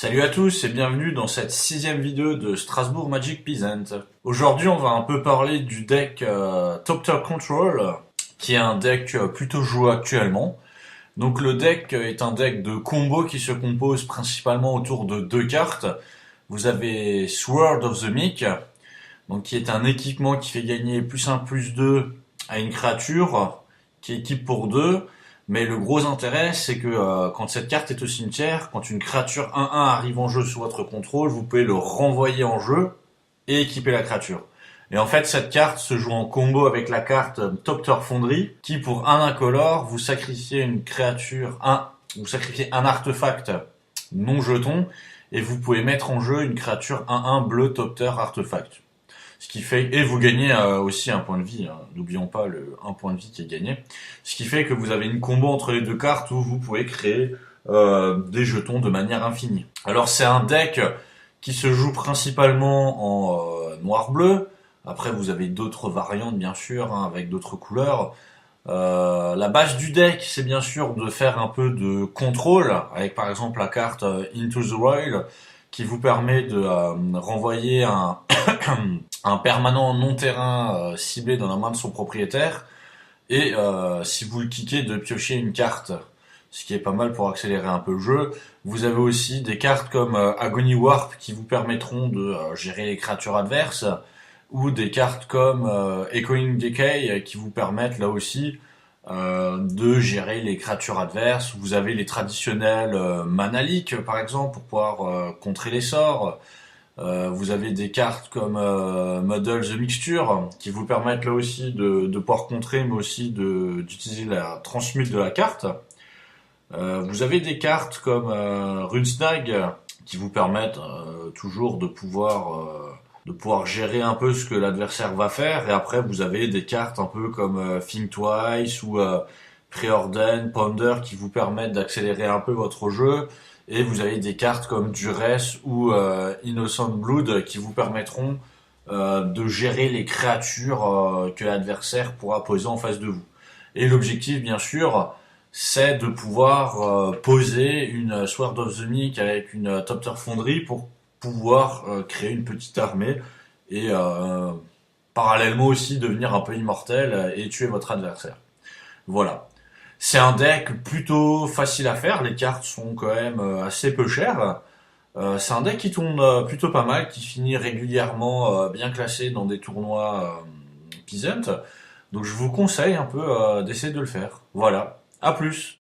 Salut à tous et bienvenue dans cette 6e vidéo de Strasbourg Magic Peasant. Aujourd'hui on va un peu parler du deck Top Control, qui est un deck plutôt joué actuellement. Donc le deck est un deck de combo qui se compose principalement autour de deux cartes. Vous avez Sword of the Meek, donc qui est un équipement qui fait gagner +1/+2 à une créature, qui équipe pour 2. Mais le gros intérêt, c'est que quand cette carte est au cimetière, quand une créature 1/1 arrive en jeu sous votre contrôle, vous pouvez le renvoyer en jeu et équiper la créature. Et en fait, cette carte se joue en combo avec la carte Docteur Fonderie, qui pour un incolore, vous sacrifiez une créature, vous sacrifiez un artefact non jeton, et vous pouvez mettre en jeu une créature 1/1 bleu Docteur Artefact. Ce qui fait, et vous gagnez aussi un point de vie, hein. N'oublions pas le 1 point de vie qui est gagné. Ce qui fait que vous avez une combo entre les deux cartes où vous pouvez créer des jetons de manière infinie. Alors c'est un deck qui se joue principalement en noir-bleu. Après vous avez d'autres variantes bien sûr, hein, avec d'autres couleurs. La base du deck, c'est bien sûr de faire un peu de contrôle, avec par exemple la carte Into the Wild, qui vous permet de renvoyer un permanent non-terrain ciblé dans la main de son propriétaire, et si vous le kickez, de piocher une carte, ce qui est pas mal pour accélérer un peu le jeu. Vous avez aussi des cartes comme Agony Warp qui vous permettront de gérer les créatures adverses, ou des cartes comme Echoing Decay qui vous permettent là aussi de gérer les créatures adverses. Vous avez les traditionnels Mana Leak par exemple pour pouvoir contrer les sorts. Vous avez des cartes comme Muddle the Mixture qui vous permettent là aussi de pouvoir contrer, mais aussi d'utiliser la transmute de la carte. Vous avez des cartes comme Runesnag qui vous permettent toujours de pouvoir gérer un peu ce que l'adversaire va faire. Et après vous avez des cartes un peu comme Think Twice ou Preordain, Ponder qui vous permettent d'accélérer un peu votre jeu. Et vous avez des cartes comme Duress ou Innocent Blood qui vous permettront de gérer les créatures que l'adversaire pourra poser en face de vous. Et l'objectif, bien sûr, c'est de pouvoir poser une Sword of the Meek avec une Top Fonderie pour pouvoir créer une petite armée et parallèlement aussi devenir un peu immortel et tuer votre adversaire. Voilà. C'est un deck plutôt facile à faire, les cartes sont quand même assez peu chères. C'est un deck qui tourne plutôt pas mal, qui finit régulièrement bien classé dans des tournois Peasant. Donc je vous conseille un peu d'essayer de le faire. Voilà, à plus.